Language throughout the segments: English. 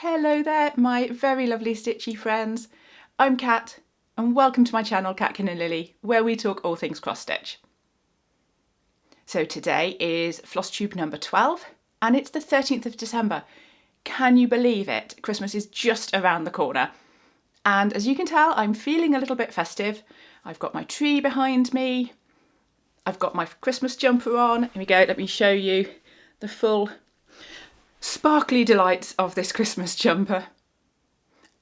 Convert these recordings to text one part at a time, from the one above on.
Hello there, my very lovely stitchy friends. I'm Kat, and welcome to my channel Catkin and Lily, where we talk all things cross stitch. So today is FlossTube number 12, and it's the 13th of December. Can you believe it? Christmas is just around the corner. And as you can tell, I'm feeling a little bit festive. I've got my tree behind me. I've got my Christmas jumper on. Here we go, let me show you the full sparkly delights of this Christmas jumper.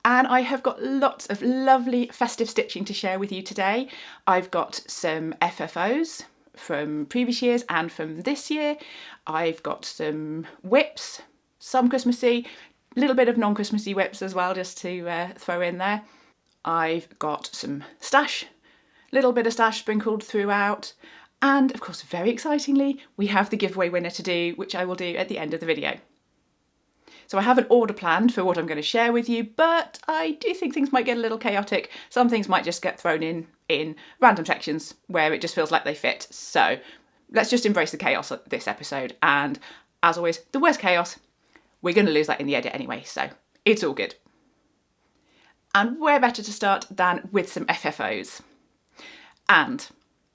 And I have got lots of lovely festive stitching to share with you today. I've got some FFOs from previous years and from this year. I've got some whips, some Christmassy, a little bit of non-Christmassy whips as well, just to throw in there. I've got some stash, a little bit of stash sprinkled throughout. And of course, very excitingly, we have the giveaway winner to do, which I will do at the end of the video. So I have an order planned for what I'm going to share with you, but I do think things might get a little chaotic. Some things might just get thrown in random sections where it just feels like they fit. So let's just embrace the chaos of this episode. And as always, the worst chaos, we're going to lose that in the edit anyway, so it's all good. And where better to start than with some FFOs. And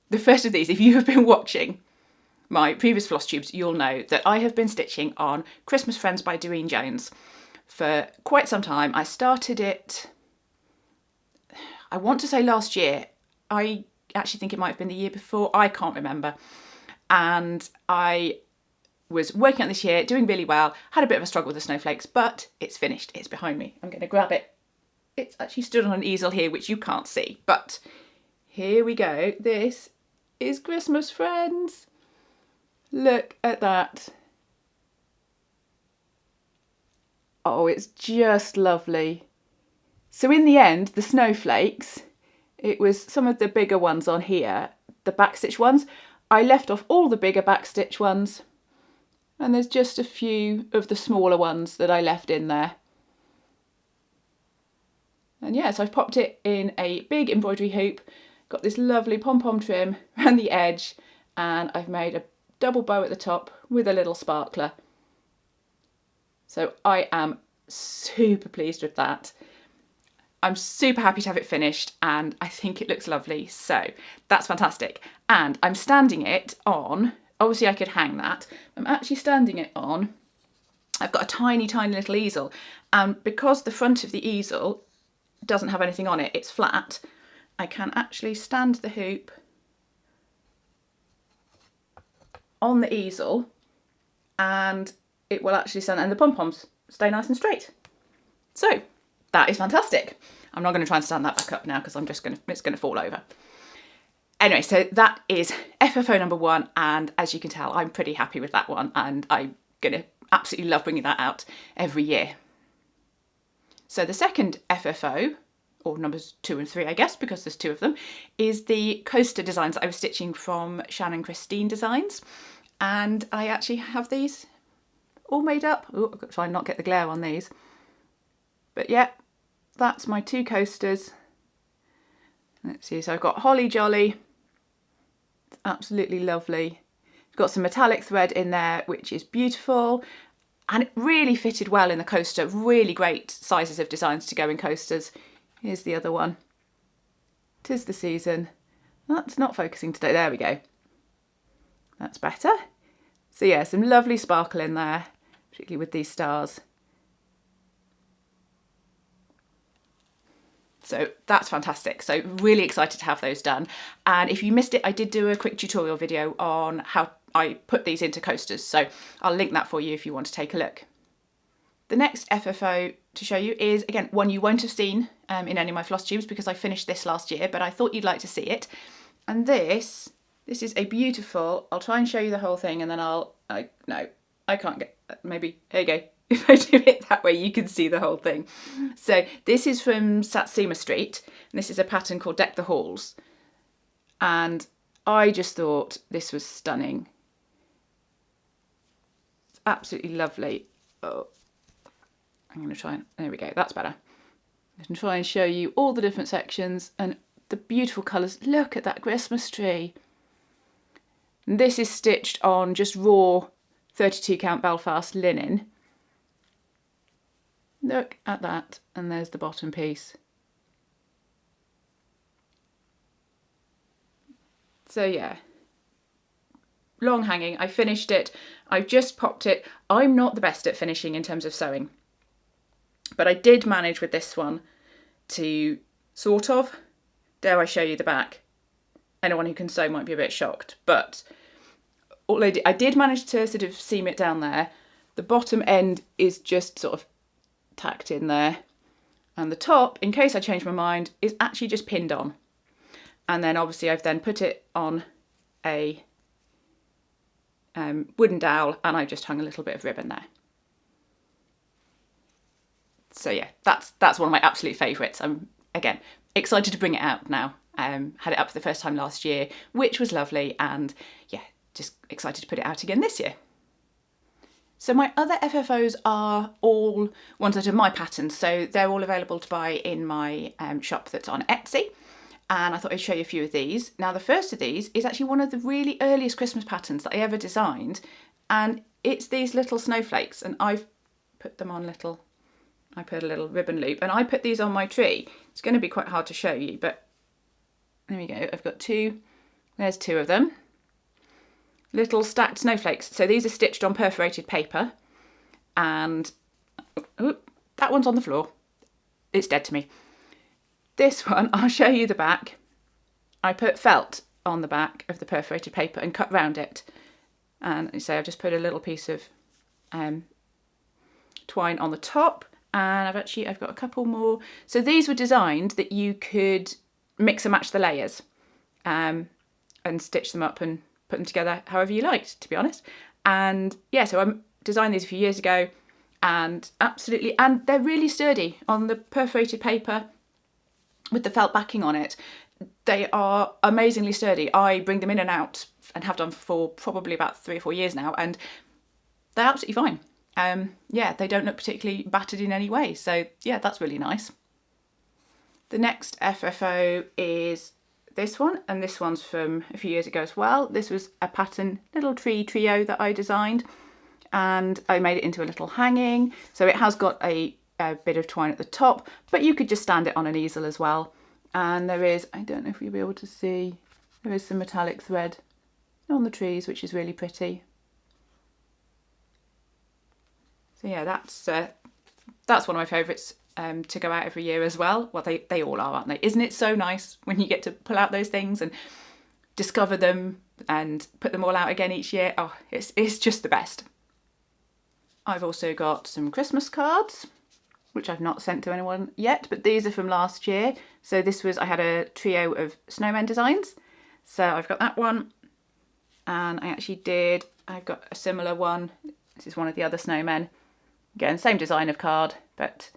the first of these, if you have been watching my previous floss tubes, you'll know that I have been stitching on Christmas Friends by Doreen Jones for quite some time. I started it, I want to say last year. I actually think it might have been the year before. I can't remember. And I was working on this year, doing really well, had a bit of a struggle with the snowflakes, but it's finished. It's behind me. I'm going to grab it. It's actually stood on an easel here, which you can't see, but here we go. This is Christmas Friends. Look at that. Oh, it's just lovely. So in the end, the snowflakes, it was some of the bigger ones on here, the backstitch ones. I left off all the bigger backstitch ones, and there's just a few of the smaller ones that I left in there. And yeah, so I've popped it in a big embroidery hoop, got this lovely pom-pom trim around the edge, and I've made a double bow at the top with a little sparkler. So I am super pleased with that. I'm super happy to have it finished, and I think it looks lovely. So that's fantastic. And I'm standing it on, obviously I could hang that. I'm actually standing it on, I've got a tiny, tiny little easel. And because the front of the easel doesn't have anything on it, it's flat, I can actually stand the hoop on the easel and it will actually stand, and the pom-poms stay nice and straight. So that is fantastic. I'm not going to try and stand that back up now because it's going to fall over. Anyway, so that is FFO number 1, and as you can tell, I'm pretty happy with that one, and I'm going to absolutely love bringing that out every year. So the second FFO, or numbers 2 and 3, I guess, because there's 2 of them, is the coaster designs that I was stitching from Shannon Christine Designs. And I actually have these all made up. Oh, I've got to try and not get the glare on these. But yeah, that's my 2 coasters. Let's see, so I've got Holly Jolly. It's absolutely lovely. It's got some metallic thread in there, which is beautiful. And it really fitted well in the coaster. Really great sizes of designs to go in coasters. Here's the other one. 'Tis the season. That's not focusing today. There we go. That's better. So yeah, some lovely sparkle in there, particularly with these stars. So that's fantastic. So really excited to have those done. And if you missed it, I did do a quick tutorial video on how I put these into coasters. So I'll link that for you if you want to take a look. The next FFO to show you is, again, one you won't have seen in any of my floss tubes because I finished this last year, but I thought you'd like to see it. And this is a beautiful, I'll try and show you the whole thing, and then no, I can't get, maybe, here you go. If I do it that way, you can see the whole thing. So this is from Satsuma Street, and this is a pattern called Deck the Halls. And I just thought this was stunning. It's absolutely lovely. Oh, I'm going to try and, there we go, that's better. I can try and show you all the different sections and the beautiful colours. Look at that Christmas tree. And this is stitched on just raw 32 count Belfast linen. Look at that, and there's the bottom piece. So yeah, long hanging. I finished it. I've just popped it. I'm not the best at finishing in terms of sewing, but I did manage with this one to sort of, dare I show you the back? Anyone who can sew might be a bit shocked, but I did manage to sort of seam it down there. The bottom end is just sort of tacked in there, and the top, in case I change my mind, is actually just pinned on. And then obviously I've then put it on a wooden dowel, and I just hung a little bit of ribbon there. So yeah, that's one of my absolute favourites. I'm, again, excited to bring it out now. Had it up for the first time last year, which was lovely, and yeah, just excited to put it out again this year. So my other FFOs are all ones that are my patterns, so they're all available to buy in my shop that's on Etsy. And I thought I'd show you a few of these. Now, the first of these is actually one of the really earliest Christmas patterns that I ever designed, and it's these little snowflakes, and I've put them on I put a little ribbon loop, and I put these on my tree. It's going to be quite hard to show you, but there we go. I've got two. There's two of them. Little stacked snowflakes. So these are stitched on perforated paper, and that one's on the floor. It's dead to me. This one, I'll show you the back. I put felt on the back of the perforated paper and cut round it. And you say I've just put a little piece of twine on the top, and I've got a couple more. So these were designed that you could mix and match the layers and stitch them up and put them together however you liked, to be honest. And yeah, so I designed these a few years ago, and absolutely, and they're really sturdy on the perforated paper with the felt backing on it. They are amazingly sturdy. I bring them in and out, and have done for probably about 3 or 4 years now, and they're absolutely fine. Yeah, they don't look particularly battered in any way, so yeah, that's really nice. The next FFO is this one, and this one's from a few years ago as well. This was a pattern little tree trio that I designed, and I made it into a little hanging. So it has got a bit of twine at the top, but you could just stand it on an easel as well. And there is, I don't know if you'll be able to see, there is some metallic thread on the trees, which is really pretty. So yeah, that's one of my favourites to go out every year as well. Well, they all are, aren't they? Isn't it so nice when you get to pull out those things and discover them and put them all out again each year? Oh, it's just the best. I've also got some Christmas cards, which I've not sent to anyone yet, but these are from last year. So I had a trio of snowmen designs. So I've got that one, and I've got a similar one. This is one of the other snowmen. Again, same design of card, but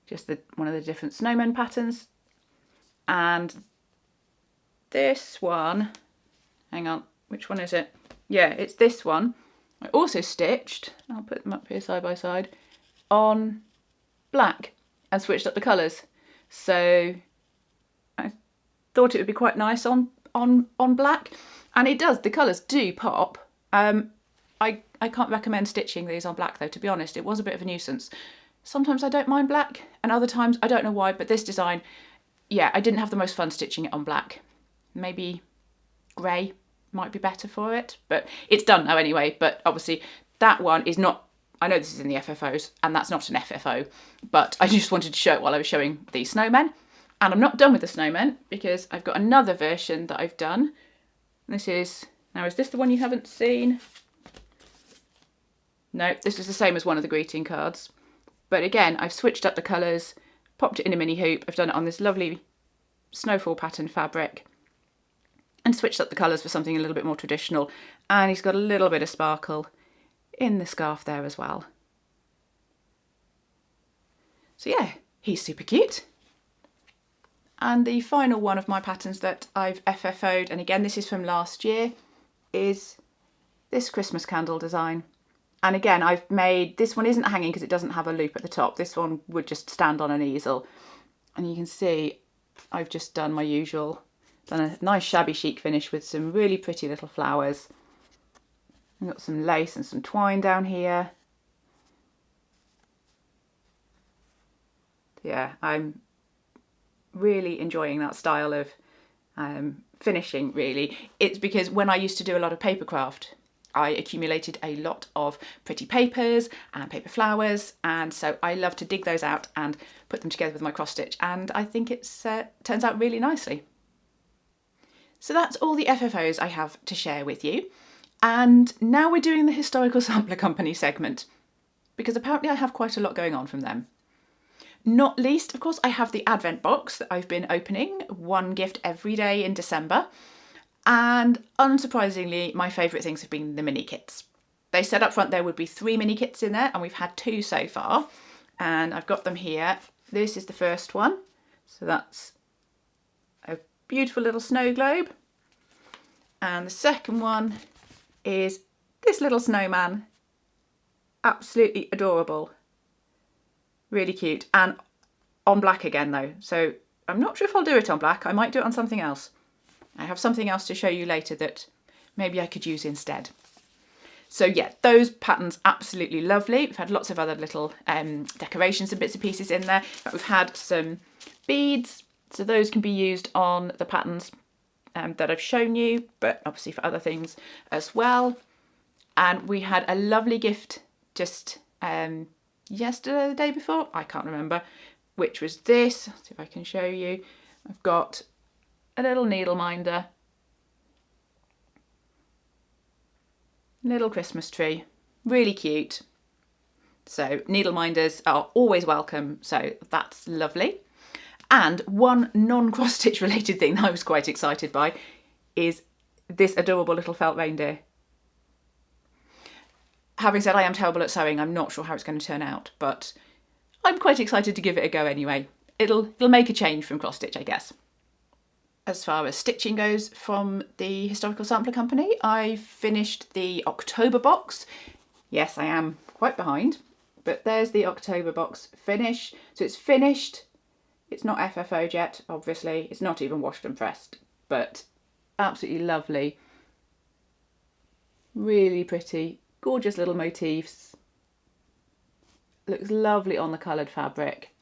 just one of the different snowmen patterns. And this one, hang on, which one is it? Yeah, it's this one. I also stitched, I'll put them up here side by side, on black and switched up the colours. So I thought it would be quite nice on black, and it does. The colours do pop. I can't recommend stitching these on black though, to be honest. It was a bit of a nuisance. Sometimes I don't mind black, and other times I don't know why, but this design, yeah, I didn't have the most fun stitching it on black. Maybe grey might be better for it, but it's done now anyway. But obviously that one is not, I know this is in the FFOs, and that's not an FFO, but I just wanted to show it while I was showing the snowmen. And I'm not done with the snowmen, because I've got another version that I've done. Is this the one you haven't seen? No, this is the same as one of the greeting cards. But again, I've switched up the colours, popped it in a mini hoop. I've done it on this lovely snowfall pattern fabric, and switched up the colours for something a little bit more traditional. And he's got a little bit of sparkle in the scarf there as well. So yeah, he's super cute. And the final one of my patterns that I've FFO'd, and again this is from last year, is this Christmas candle design. And again, I've made, this one isn't hanging because it doesn't have a loop at the top. This one would just stand on an easel. And you can see I've just done my usual, done a nice shabby chic finish with some really pretty little flowers. I've got some lace and some twine down here. Yeah, I'm really enjoying that style of finishing, really. It's because when I used to do a lot of paper craft, I accumulated a lot of pretty papers and paper flowers, and so I love to dig those out and put them together with my cross stitch, and I think it turns out really nicely. So that's all the FFOs I have to share with you, and now we're doing the Historical Sampler Company segment, because apparently I have quite a lot going on from them. Not least, of course, I have the Advent box that I've been opening, one gift every day in December. And unsurprisingly, my favourite things have been the mini kits. They said up front there would be 3 mini kits in there, and we've had 2 so far. And I've got them here. This is the first one. So that's a beautiful little snow globe. And the second one is this little snowman. Absolutely adorable. Really cute. And on black again though. So I'm not sure if I'll do it on black. I might do it on something else. I have something else to show you later that maybe I could use instead. So yeah, those patterns absolutely lovely. We've had lots of other little decorations and bits and pieces in there. We've had some beads, so those can be used on the patterns that I've shown you, but obviously for other things as well. And we had a lovely gift just yesterday, the day before, I can't remember, which was this. Let's see if I can show you. I've got a little needle minder, little Christmas tree, really cute. So needle minders are always welcome, so that's lovely. And one non-cross stitch related thing that I was quite excited by is this adorable little felt reindeer. Having said I am terrible at sewing, I'm not sure how it's going to turn out, but I'm quite excited to give it a go anyway. It'll make a change from cross stitch, I guess. As far as stitching goes from the Historical Sampler Company, I finished the October box. Yes, I am quite behind, but there's the October box finish. So it's finished. It's not FFO'd yet, obviously. It's not even washed and pressed, but absolutely lovely. Really pretty, gorgeous little motifs. Looks lovely on the coloured fabric.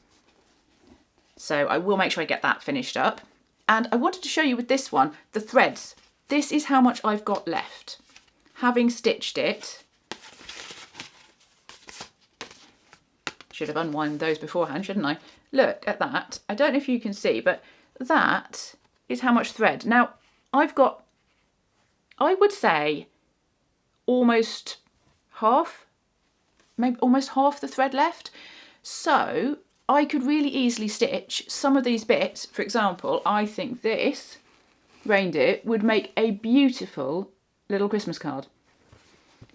So I will make sure I get that finished up. And I wanted to show you with this one, the threads. This is how much I've got left. Having stitched it, should have unwound those beforehand, shouldn't I? Look at that. I don't know if you can see, but that is how much thread. Now, I've got, I would say, almost half, maybe almost half the thread left. So I could really easily stitch some of these bits. For example, I think this reindeer would make a beautiful little Christmas card.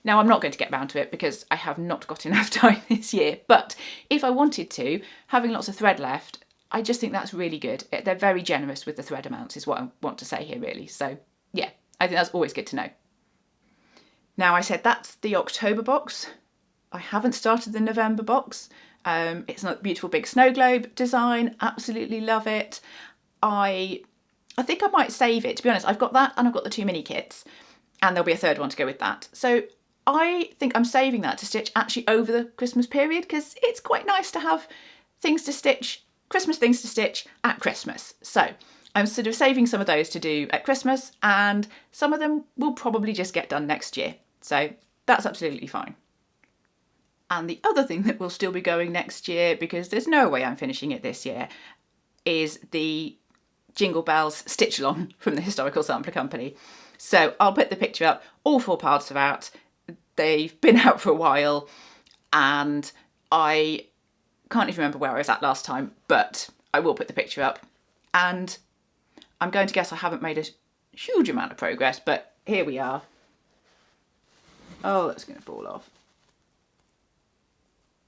Now, I'm not going to get round to it because I have not got enough time this year, but if I wanted to, having lots of thread left, I just think that's really good. They're very generous with the thread amounts is what I want to say here, really. So yeah, I think that's always good to know. Now, I said that's the October box. I haven't started the November box. It's a beautiful big snow globe design. Absolutely love it. I think I might save it, to be honest. I've got that and I've got the 2 mini kits, and there'll be a third one to go with that. So I think I'm saving that to stitch actually over the Christmas period, because it's quite nice to have things to stitch, Christmas things to stitch at Christmas. So I'm sort of saving some of those to do at Christmas, and some of them will probably just get done next year. So that's absolutely fine. And the other thing that will still be going next year, because there's no way I'm finishing it this year, is the Jingle Bells Stitch Along from the Historical Sampler Company. So I'll put the picture up. All 4 parts are out. They've been out for a while, and I can't even remember where I was at last time, but I will put the picture up. And I'm going to guess I haven't made a huge amount of progress, but here we are. Oh, that's going to fall off.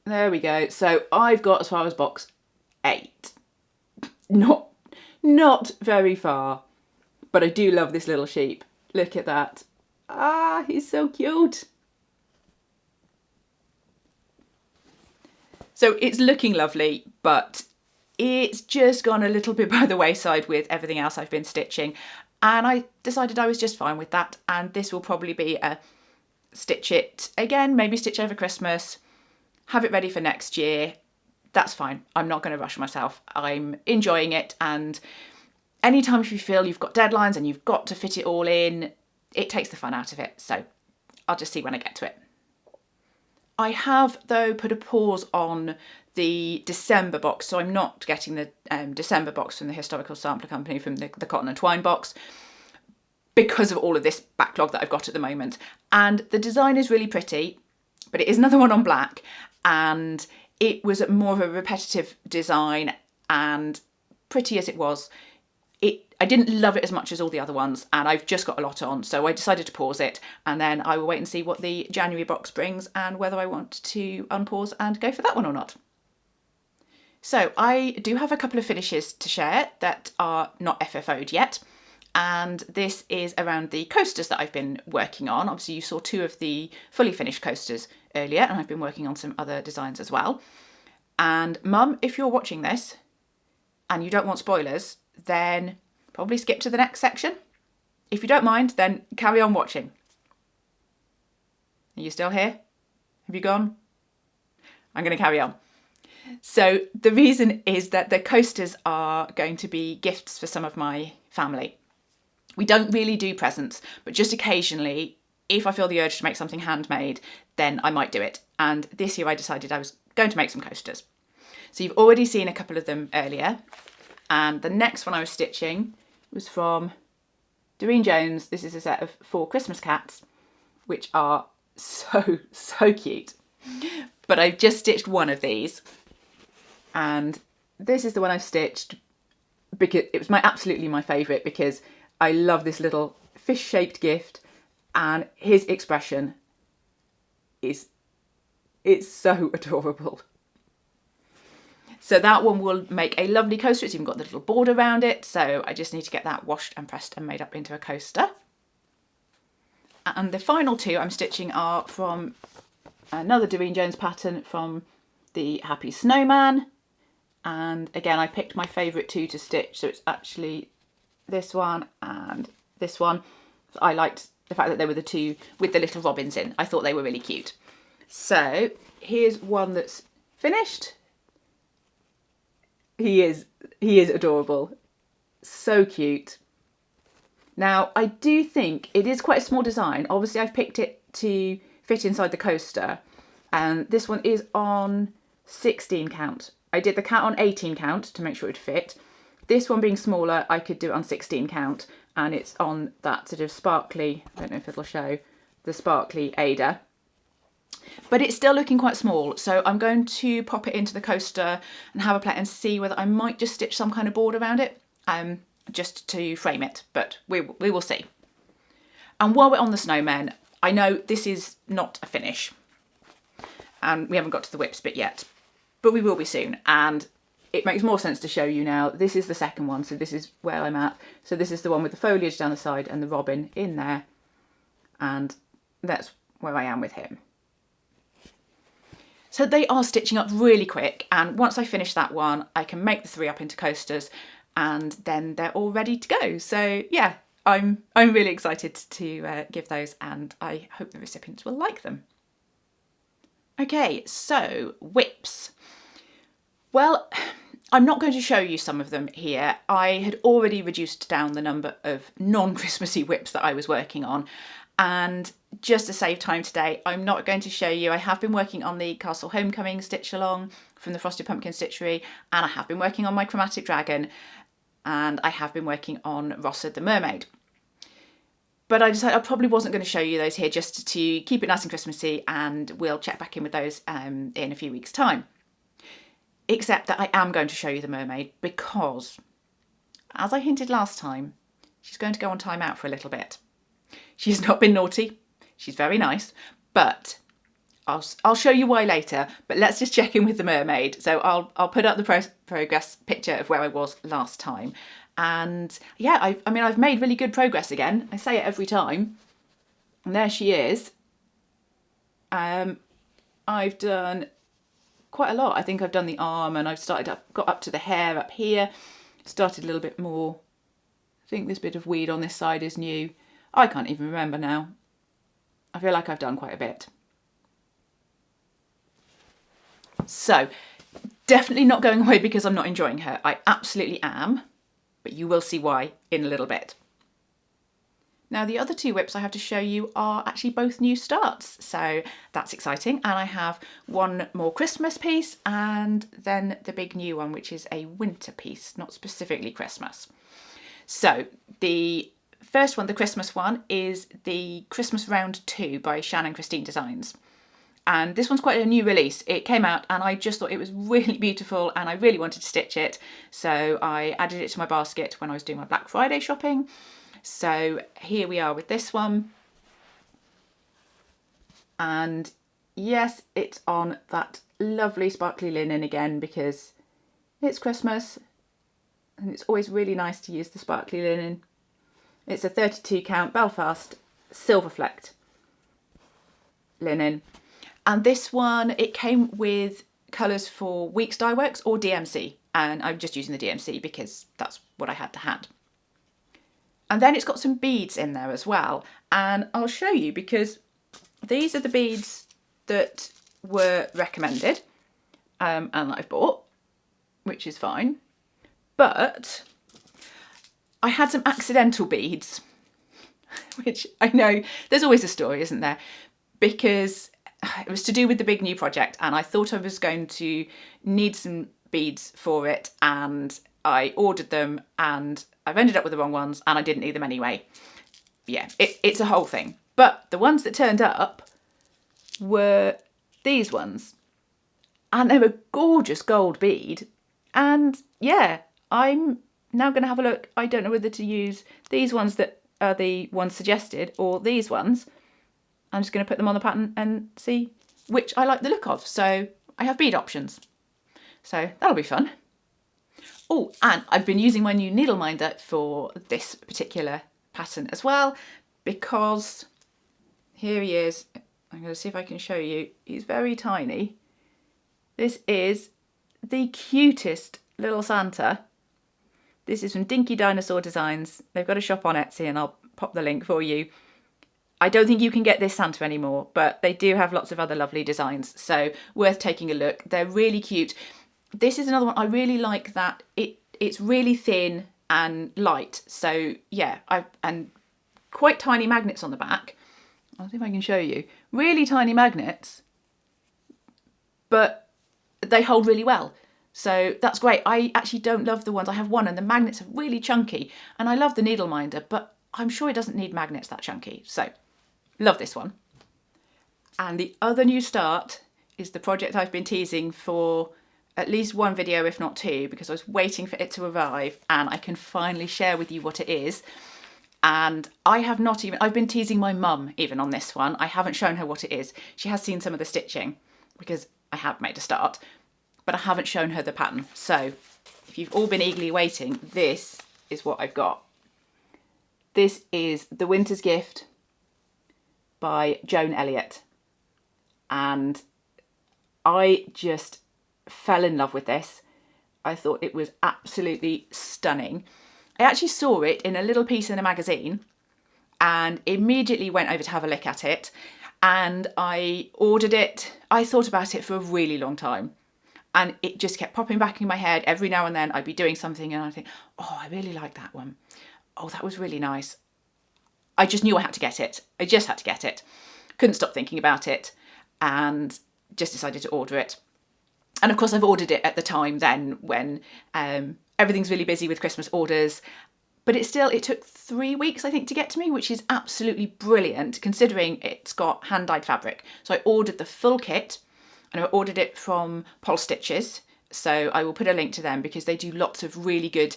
There we go. So I've got as far as box 8. Not very far, but I do love this little sheep. Look at that. Ah, he's so cute. So it's looking lovely, but it's just gone a little bit by the wayside with everything else I've been stitching. And I decided I was just fine with that. And this will probably be a stitch it again, maybe stitch over Christmas, have it ready for next year, that's fine. I'm not going to rush myself. I'm enjoying it, and anytime if you feel you've got deadlines and you've got to fit it all in, it takes the fun out of it. So I'll just see when I get to it. I have, though, put a pause on the December box, so I'm not getting the December box from the Historical Sampler Company, from the Cotton and Twine box, because of all of this backlog that I've got at the moment. And the design is really pretty, but it is another one on black, and it was more of a repetitive design, and pretty as it was, I didn't love it as much as all the other ones, and I've just got a lot on, so I decided to pause it, and then I will wait and see what the January box brings and whether I want to unpause and go for that one or not. So I do have a couple of finishes to share that are not FFO'd yet, and this is around the coasters that I've been working on. Obviously you saw 2 of the fully finished coasters earlier, and I've been working on some other designs as well. And Mum, if you're watching this and you don't want spoilers, then probably skip to the next section. If you don't mind, then carry on watching. Are you still here? Have you gone? I'm going to carry on. So the reason is that the coasters are going to be gifts for some of my family. We don't really do presents, but just occasionally, if I feel the urge to make something handmade, then I might do it. And this year I decided I was going to make some coasters. So you've already seen a couple of them earlier. And the next one I was stitching was from Doreen Jones. This is a set of 4 Christmas cats, which are so cute. But I've just stitched one of these, and this is the one I've stitched because it was absolutely my favourite, because I love this little fish-shaped gift, and his expression it's so adorable. So that one will make a lovely coaster. It's even got the little border around it. So I just need to get that washed and pressed and made up into a coaster. And the final 2 I'm stitching are from another Doreen Jones pattern from the Happy Snowman. And again, I picked my favourite 2 to stitch. So it's actually this one and this one. I liked the fact that they were the 2 with the little robins in. I thought they were really cute. So here's one that's finished. He is adorable. So cute. Now, I do think it is quite a small design. Obviously, I've picked it to fit inside the coaster. And this one is on 16 count. I did the cat on 18 count to make sure it would fit. This one being smaller, I could do it on 16 count. And it's on that sort of sparkly, I don't know if it'll show, the sparkly Ada. But it's still looking quite small, so I'm going to pop it into the coaster and have a play and see whether I might just stitch some kind of board around it, just to frame it, but we will see. And while we're on the snowmen, I know this is not a finish, and we haven't got to the whips bit yet, but we will be soon, and it makes more sense to show you now. This is the second one, so this is where I'm at. So this is the one with the foliage down the side and the robin in there, and that's where I am with him. So they are stitching up really quick, and once I finish that one, I can make the 3 up into coasters, and then they're all ready to go. So yeah, I'm really excited to give those, and I hope the recipients will like them. Okay, so whips. Well, I'm not going to show you some of them here. I had already reduced down the number of non-Christmassy whips that I was working on, and just to save time today, I'm not going to show you. I have been working on the Castle Homecoming stitch along from the Frosted Pumpkin Stitchery, and I have been working on my Chromatic Dragon, and I have been working on Rossa the Mermaid. But I decided I probably wasn't going to show you those here, just to keep it nice and Christmassy, and we'll check back in with those in a few weeks' time. Except that I am going to show you the mermaid because, as I hinted last time, she's going to go on time out for a little bit. She's not been naughty, she's very nice, but I'll show you why later, but let's just check in with the mermaid. So I'll put up the progress picture of where I was last time. And yeah, I've made really good progress again. I say it every time. And there she is. I've done quite a lot. I think I've done the arm, and I've got up to the hair up here. Started a little bit more. I think this bit of weed on this side is new. I can't even remember now. I feel like I've done quite a bit. So Definitely not going away because I'm not enjoying her. I absolutely am, but you will see why in a little bit. Now the other two whips I have to show you are actually both new starts, so that's exciting. And I have one more Christmas piece and then the big new one, which is a winter piece, not specifically Christmas. So the first one, the Christmas one, is the Christmas Round 2 by Shannon Christine Designs. And this one's quite a new release. It came out and I just thought it was really beautiful and I really wanted to stitch it. So I added it to my basket when I was doing my Black Friday shopping. So here we are with this one. And yes, it's on that lovely sparkly linen again because it's Christmas and it's always really nice to use the sparkly linen. It's a 32 count Belfast silver flecked linen. And this one, it came with colours for Weeks Dye Works or DMC. And I'm just using the DMC because that's what I had to hand. And then it's got some beads in there as well. And I'll show you because these are the beads that were recommended and that I've bought, which is fine. But I had some accidental beads, which I know there's always a story, isn't there? Because it was to do with the big new project and I thought I was going to need some beads for it and I ordered them and I've ended up with the wrong ones and I didn't need them anyway. Yeah, it's a whole thing. But the ones that turned up were these ones and they were gorgeous gold bead. And yeah, I'm now going to have a look. I don't know whether to use these ones that are the ones suggested or these ones. I'm just going to put them on the pattern and see which I like the look of. So I have bead options. So that'll be fun. Oh, and I've been using my new needle minder for this particular pattern as well because here he is. I'm going to see if I can show you. He's very tiny. This is the cutest little Santa. This is from Dinky Dinosaur Designs. They've got a shop on Etsy and I'll pop the link for you. I don't think you can get this Santa anymore, but they do have lots of other lovely designs, so worth taking a look. They're really cute. This is another one I really like that it's really thin and light. So yeah, and quite tiny magnets on the back. I'll see if I can show you. Really tiny magnets, but they hold really well. So that's great. I actually don't love the ones. I have one and the magnets are really chunky and I love the needle minder, but I'm sure it doesn't need magnets that chunky. So love this one. And the other new start is the project I've been teasing for at least one video, if not two, because I was waiting for it to arrive and I can finally share with you what it is. And I've been teasing my mum even on this one. I haven't shown her what it is. She has seen some of the stitching because I have made a start, but I haven't shown her the pattern. So if you've all been eagerly waiting, this is what I've got. This is The Winter's Gift by Joan Elliott. And I just fell in love with this. I thought it was absolutely stunning. I actually saw it in a little piece in a magazine and immediately went over to have a look at it and I ordered it. I thought about it for a really long time and it just kept popping back in my head. Every now and then I'd be doing something and I'd think, oh, I really like that one. Oh, that was really nice. I just knew I had to get it. I just had to get it. Couldn't stop thinking about it and just decided to order it. And of course I've ordered it at the time then when everything's really busy with Christmas orders, but it took 3 weeks I think to get to me, which is absolutely brilliant considering it's got hand dyed fabric. So I ordered the full kit and I ordered it from Pol Stitches. So I will put a link to them because they do lots of really good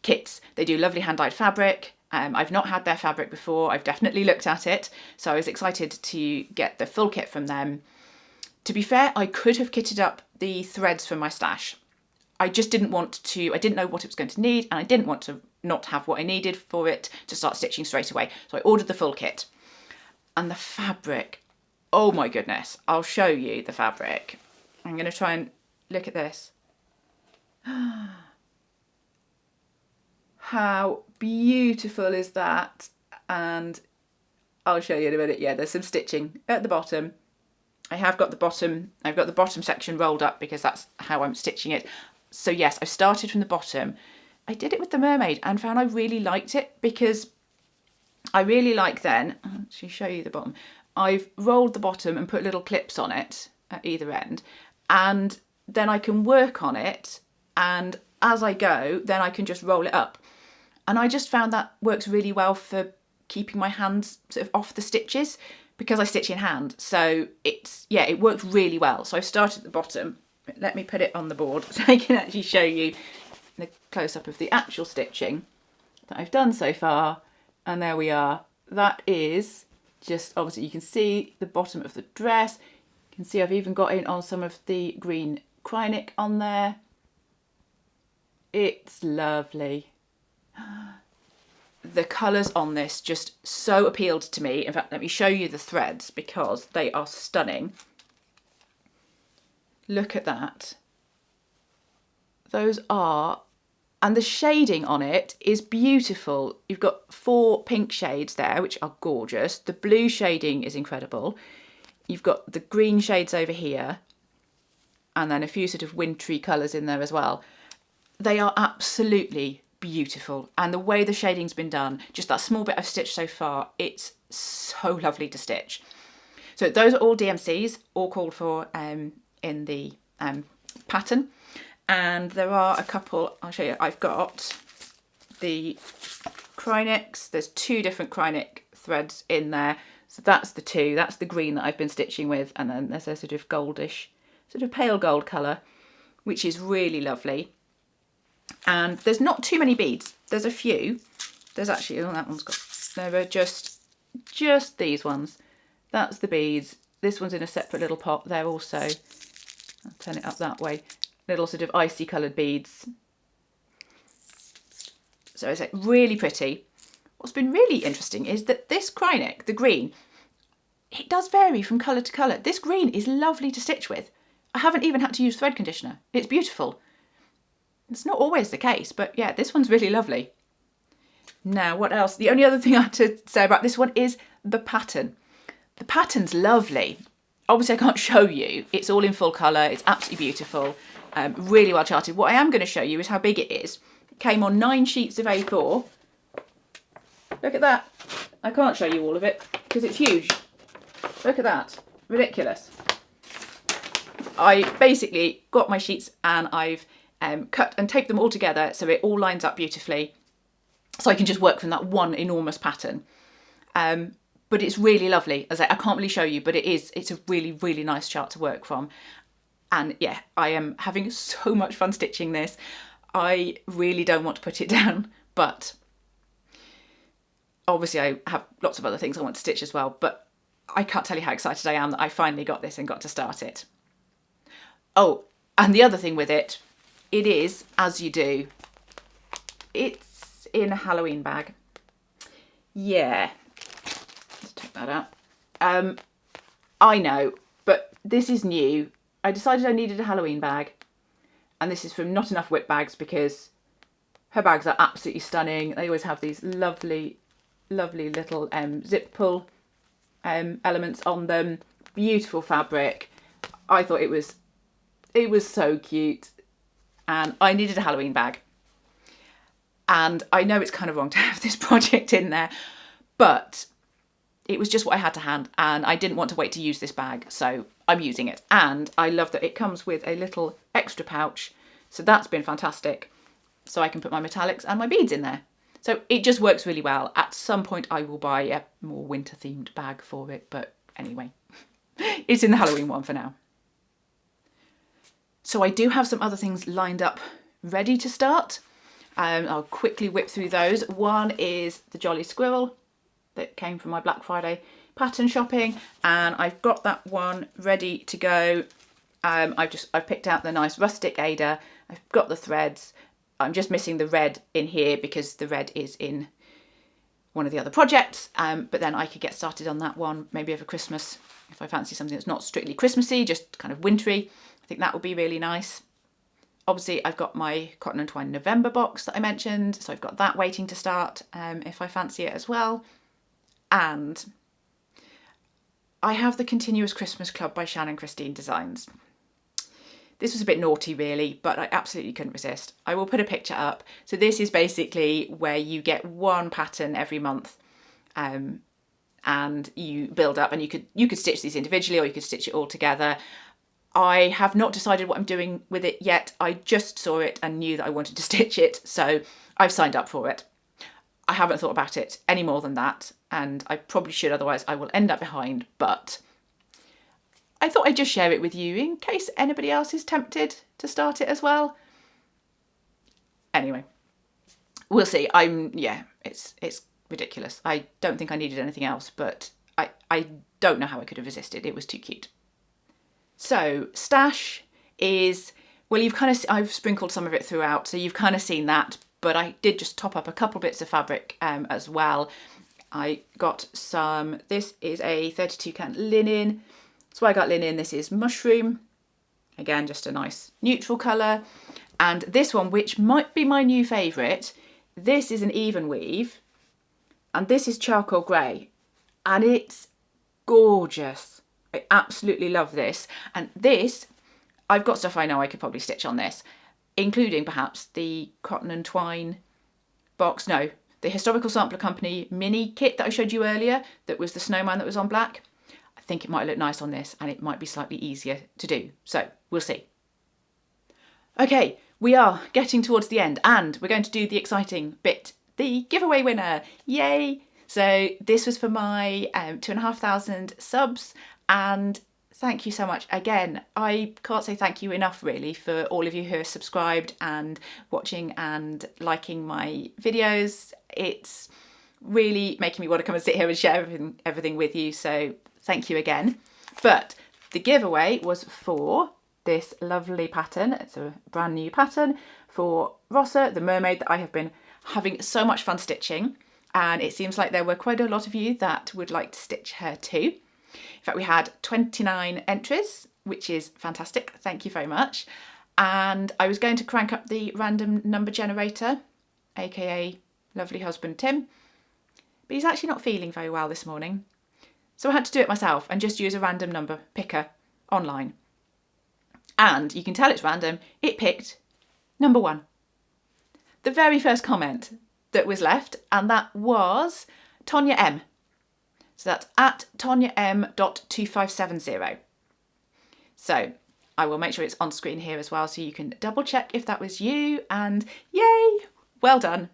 kits. They do lovely hand dyed fabric. I've not had their fabric before. I've definitely looked at it. So I was excited to get the full kit from them. To be fair, I could have kitted up the threads from my stash. I just didn't want to, I didn't know what it was going to need and I didn't want to not have what I needed for it to start stitching straight away. So I ordered the full kit. And the fabric, oh my goodness, I'll show you the fabric. I'm going to try and look at this. How beautiful is that? And I'll show you in a minute. Yeah, there's some stitching at the bottom. I have got the bottom, I've got the bottom section rolled up because that's how I'm stitching it. So yes, I started from the bottom. I did it with the mermaid and found I really liked it because I really like then, I'll actually show you the bottom, I've rolled the bottom and put little clips on it at either end, and then I can work on it, and as I go then I can just roll it up. And I just found that works really well for keeping my hands sort of off the stitches because I stitch in hand. So it's, yeah, it works really well. So I've started at the bottom. Let me put it on the board so I can actually show you the close-up of the actual stitching that I've done so far. And there we are. That is just, obviously you can see the bottom of the dress. You can see I've even got in on some of the green Krynic on there. It's lovely. The colours on this just so appealed to me. In fact, let me show you the threads because they are stunning. Look at that. Those are, and the shading on it is beautiful. You've got 4 pink shades there, which are gorgeous. The blue shading is incredible. You've got the green shades over here, and then a few sort of wintry colours in there as well. They are absolutely beautiful, and the way the shading's been done, just that small bit I've stitched so far, it's so lovely to stitch. So those are all DMCs, all called for in the pattern, and there are a couple, I'll show you. I've got the Krynics, there's 2 different Krynic threads in there, so that's the 2, that's the green that I've been stitching with, and then there's a sort of goldish, sort of pale gold colour, which is really lovely. And there's not too many beads. There's a few. There's actually, oh, that one's got, there are just these ones. That's the beads. This one's in a separate little pot. They're also, I'll turn it up that way, little sort of icy coloured beads. So it's really pretty. What's been really interesting is that this Krynic, the green, it does vary from colour to colour. This green is lovely to stitch with. I haven't even had to use thread conditioner. It's beautiful. It's not always the case, but yeah, this one's really lovely. Now, what else? The only other thing I have to say about this one is the pattern. The pattern's lovely. Obviously, I can't show you. It's all in full colour. It's absolutely beautiful. Really well charted. What I am going to show you is how big it is. It came on 9 sheets of A4. Look at that. I can't show you all of it because it's huge. Look at that. Ridiculous. I basically got my sheets and I've cut and taped them all together so it all lines up beautifully, so I can just work from that one enormous pattern. But it's really lovely. As I can't really show you, but it's a really, really nice chart to work from. And yeah, I am having so much fun stitching this. I really don't want to put it down, but obviously I have lots of other things I want to stitch as well, but I can't tell you how excited I am that I finally got this and got to start it. Oh, and the other thing with it, it is, as you do, it's in a Halloween bag. Yeah, let's take that out. I know, but this is new. I decided I needed a Halloween bag, and this is from Not Enough Whip Bags because her bags are absolutely stunning. They always have these lovely, lovely little zip pull elements on them. Beautiful fabric. I thought it was so cute. And I needed a Halloween bag. And I know it's kind of wrong to have this project in there, but it was just what I had to hand and I didn't want to wait to use this bag, so I'm using it. And I love that it comes with a little extra pouch, so that's been fantastic. So I can put my metallics and my beads in there. So it just works really well. At some point I will buy a more winter themed bag for it, but anyway, it's in the Halloween one for now. So I do have some other things lined up ready to start. I'll quickly whip through those. One is the Jolly Squirrel that came from my Black Friday pattern shopping, and I've got that one ready to go. I've picked out the nice rustic Ada. I've got the threads. I'm just missing the red in here because the red is in one of the other projects, but then I could get started on that one maybe over Christmas if I fancy something that's not strictly Christmassy, just kind of wintry. I think that would be really nice. Obviously I've got my Cotton and Twine November box that I mentioned, so I've got that waiting to start if I fancy it as well. And I have the Continuous Christmas Club by Shannon Designs. This was a bit naughty really, but I absolutely couldn't resist. I will put a picture up. So this is basically where you get one pattern every month, and you build up, and you could stitch these individually or you could stitch it all together. I have not decided what I'm doing with it yet. I just saw it and knew that I wanted to stitch it, so I've signed up for it. I haven't thought about it any more than that, and I probably should, otherwise I will end up behind, but I thought I'd just share it with you in case anybody else is tempted to start it as well. Anyway, we'll see. It's ridiculous. I don't think I needed anything else, but I don't know how I could have resisted. It was too cute. So stash is, well, I've sprinkled some of it throughout, so you've kind of seen that, but I did just top up a couple bits of fabric as well. I got this is a 32 count linen. So I got linen, this is mushroom. Again, just a nice neutral colour. And this one, which might be my new favourite, this is an even weave. And this is charcoal grey. And it's gorgeous. I absolutely love this. And this, I've got stuff I know I could probably stitch on this, including perhaps the Cotton and Twine box. No, the Historical Sampler Company mini kit that I showed you earlier, that was the snowman that was on black. I think it might look nice on this, and it might be slightly easier to do. So we'll see. Okay, we are getting towards the end, and we're going to do the exciting bit, the giveaway winner. Yay! So this was for my 2,500 subs, and thank you so much. Again, I can't say thank you enough really for all of you who are subscribed and watching and liking my videos. It's really making me want to come and sit here and share everything with you. So thank you again. But the giveaway was for this lovely pattern. It's a brand new pattern for Rossa, the mermaid, that I have been having so much fun stitching. And it seems like there were quite a lot of you that would like to stitch her too. In fact, we had 29 entries, which is fantastic. Thank you very much. And I was going to crank up the random number generator, aka lovely husband Tim, but he's actually not feeling very well this morning. So I had to do it myself and just use a random number picker online. And you can tell it's random, it picked number 1. The very first comment that was left, and that was Tonya M. So that's at TonyaM.2570. So I will make sure it's on screen here as well, so you can double check if that was you, and yay, well done.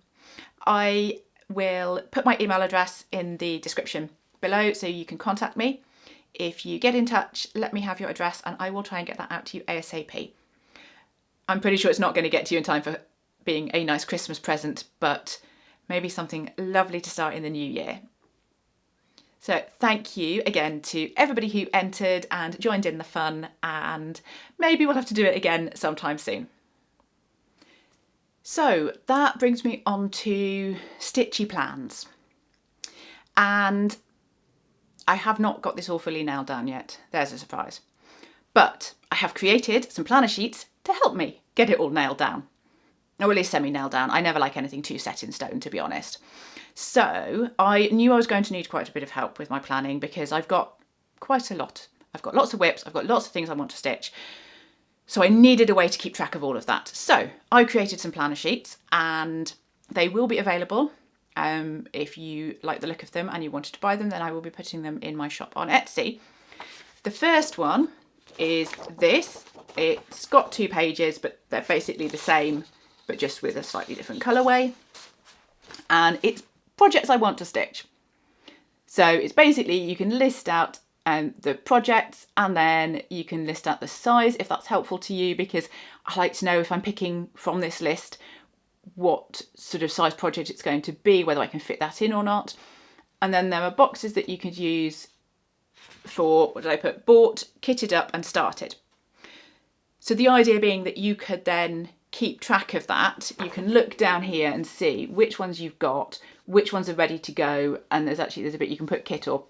I will put my email address in the description below so you can contact me. If you get in touch, let me have your address and I will try and get that out to you ASAP. I'm pretty sure it's not going to get to you in time for being a nice Christmas present, but maybe something lovely to start in the new year. So thank you again to everybody who entered and joined in the fun, and maybe we'll have to do it again sometime soon. So that brings me on to stitchy plans. And I have not got this all fully nailed down yet. There's a surprise. But I have created some planner sheets to help me get it all nailed down. Or at least semi-nailed down. I never like anything too set in stone, to be honest. So I knew I was going to need quite a bit of help with my planning because I've got quite a lot. I've got lots of whips, I've got lots of things I want to stitch. So I needed a way to keep track of all of that. So I created some planner sheets and they will be available. If you like the look of them and you wanted to buy them, then I will be putting them in my shop on Etsy. The first one is this. It's got 2 pages, but they're basically the same, but just with a slightly different colourway. And it's projects I want to stitch. So it's basically, you can list out the projects and then you can list out the size if that's helpful to you, because I like to know if I'm picking from this list what sort of size project it's going to be, whether I can fit that in or not. And then there are boxes that you could use for, what did I put, bought, kitted up and started. So the idea being that you could then keep track of that. You can look down here and see which ones you've got, which ones are ready to go, and there's a bit you can put kit or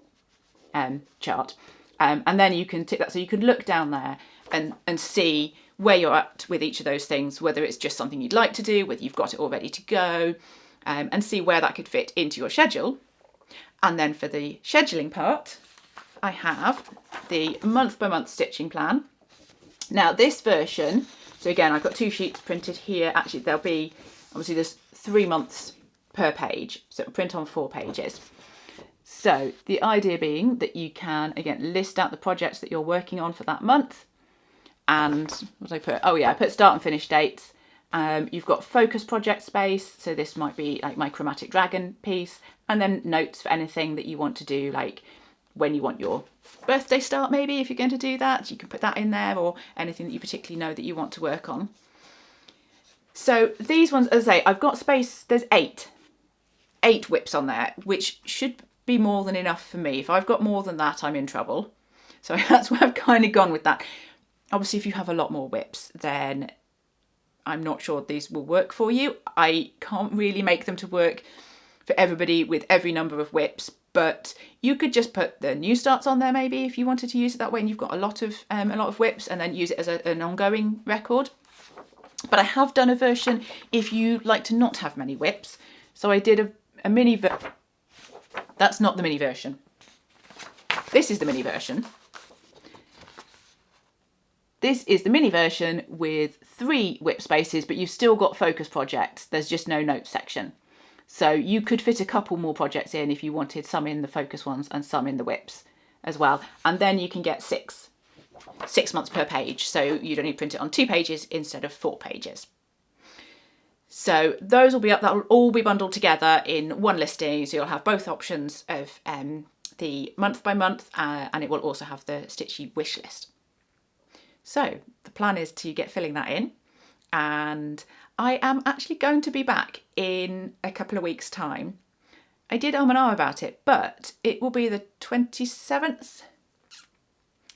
chart, and then you can tick that, so you can look down there and see where you're at with each of those things, whether it's just something you'd like to do, whether you've got it all ready to go, and see where that could fit into your schedule. And then for the scheduling part, I have the month by month stitching plan. Now this version, so again, I've got 2 sheets printed here. Actually, there'll be, obviously there's 3 months per page, so it'll print on 4 pages. So the idea being that you can, again, list out the projects that you're working on for that month. And what did I put? Oh yeah, I put start and finish dates. You've got focus project space. So this might be like my chromatic dragon piece. And then notes for anything that you want to do, like when you want your birthday start, maybe if you're going to do that, you can put that in there, or anything that you particularly know that you want to work on. So these ones, as I say, I've got space, there's 8 whips on there, which should be more than enough for me. If I've got more than that, I'm in trouble. So that's where I've kind of gone with that. Obviously, if you have a lot more whips, then I'm not sure these will work for you. I can't really make them to work for everybody with every number of whips, but you could just put the new starts on there maybe if you wanted to use it that way, and you've got a lot of whips, and then use it as an ongoing record. But I have done a version if you like to not have many whips. So I did a mini version. That's not the mini version. This is the mini version. This is the mini version with 3 whip spaces, but you've still got focus projects. There's just no notes section. So you could fit a couple more projects in if you wanted, some in the focus ones and some in the whips as well. And then you can get 6 months per page. So you'd only print it on 2 pages instead of 4 pages. So those will be up, that will all be bundled together in one listing. So you'll have both options of the month by month, and it will also have the Stitchy wish list. So the plan is to get filling that in, and I am actually going to be back in a couple of weeks' time. I did and ah about it, but it will be the 27th.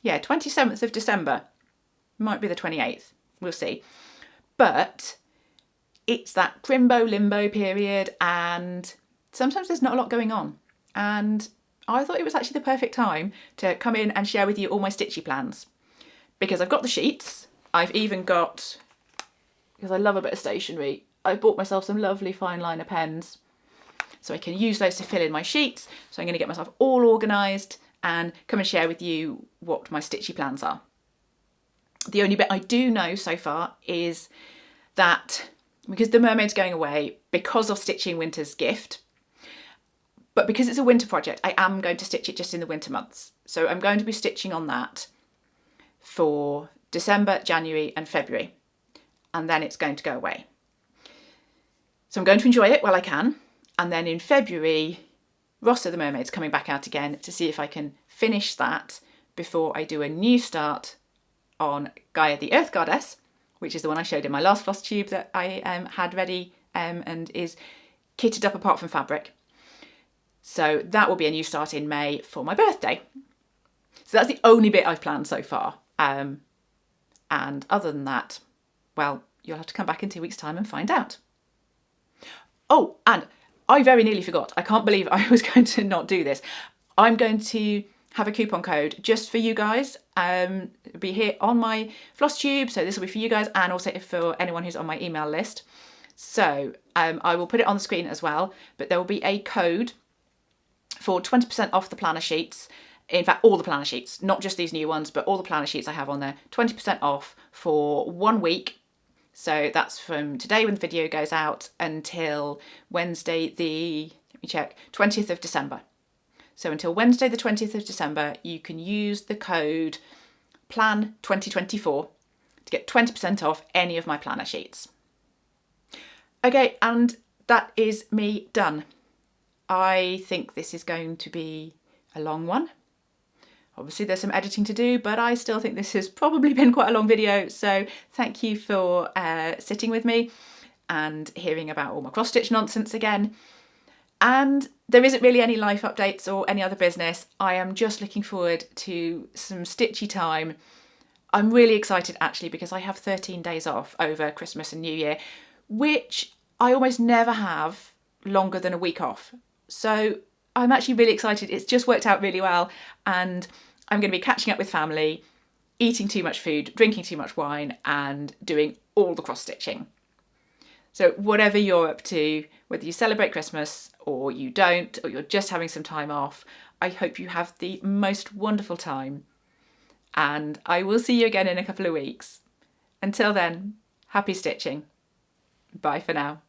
Yeah, 27th of December. Might be the 28th. We'll see. But it's that crimbo limbo period, and sometimes there's not a lot going on. And I thought it was actually the perfect time to come in and share with you all my Stitchy plans. Because I've got the sheets, I've even got, because I love a bit of stationery, I bought myself some lovely fine liner pens. So I can use those to fill in my sheets. So I'm going to get myself all organised and come and share with you what my Stitchy plans are. The only bit I do know so far is that because the mermaid's going away, because of Stitching Winter's Gift, but because it's a winter project, I am going to stitch it just in the winter months. So I'm going to be stitching on that for December, January and February, and then it's going to go away. So I'm going to enjoy it while I can, and then in February, Rossa the mermaid's coming back out again to see if I can finish that before I do a new start on Gaia the Earth Goddess, which is the one I showed in my last FlossTube that I had ready and is kitted up apart from fabric. So that will be a new start in May for my birthday. So that's the only bit I've planned so far. And other than that, well, you'll have to come back in 2 weeks' time and find out. Oh, and I very nearly forgot. I can't believe I was going to not do this. I'm going to have a coupon code just for you guys. It'll be here on my FlossTube. So this will be for you guys and also for anyone who's on my email list. So I will put it on the screen as well, but there will be a code for 20% off the planner sheets. In fact, all the planner sheets, not just these new ones, but all the planner sheets I have on there, 20% off for 1 week. So that's from today when the video goes out until Wednesday the, let me check, 20th of December. So until Wednesday the 20th of December, you can use the code PLAN2024 to get 20% off any of my planner sheets. Okay, and that is me done. I think this is going to be a long one. Obviously there's some editing to do, but I still think this has probably been quite a long video. So thank you for sitting with me and hearing about all my cross stitch nonsense again. And there isn't really any life updates or any other business. I am just looking forward to some stitchy time. I'm really excited actually because I have 13 days off over Christmas and New Year, which I almost never have longer than a week off. So I'm actually really excited. It's just worked out really well, and I'm going to be catching up with family, eating too much food, drinking too much wine, and doing all the cross stitching. So whatever you're up to, whether you celebrate Christmas or you don't, or you're just having some time off, I hope you have the most wonderful time. And I will see you again in a couple of weeks. Until then, happy stitching. Bye for now.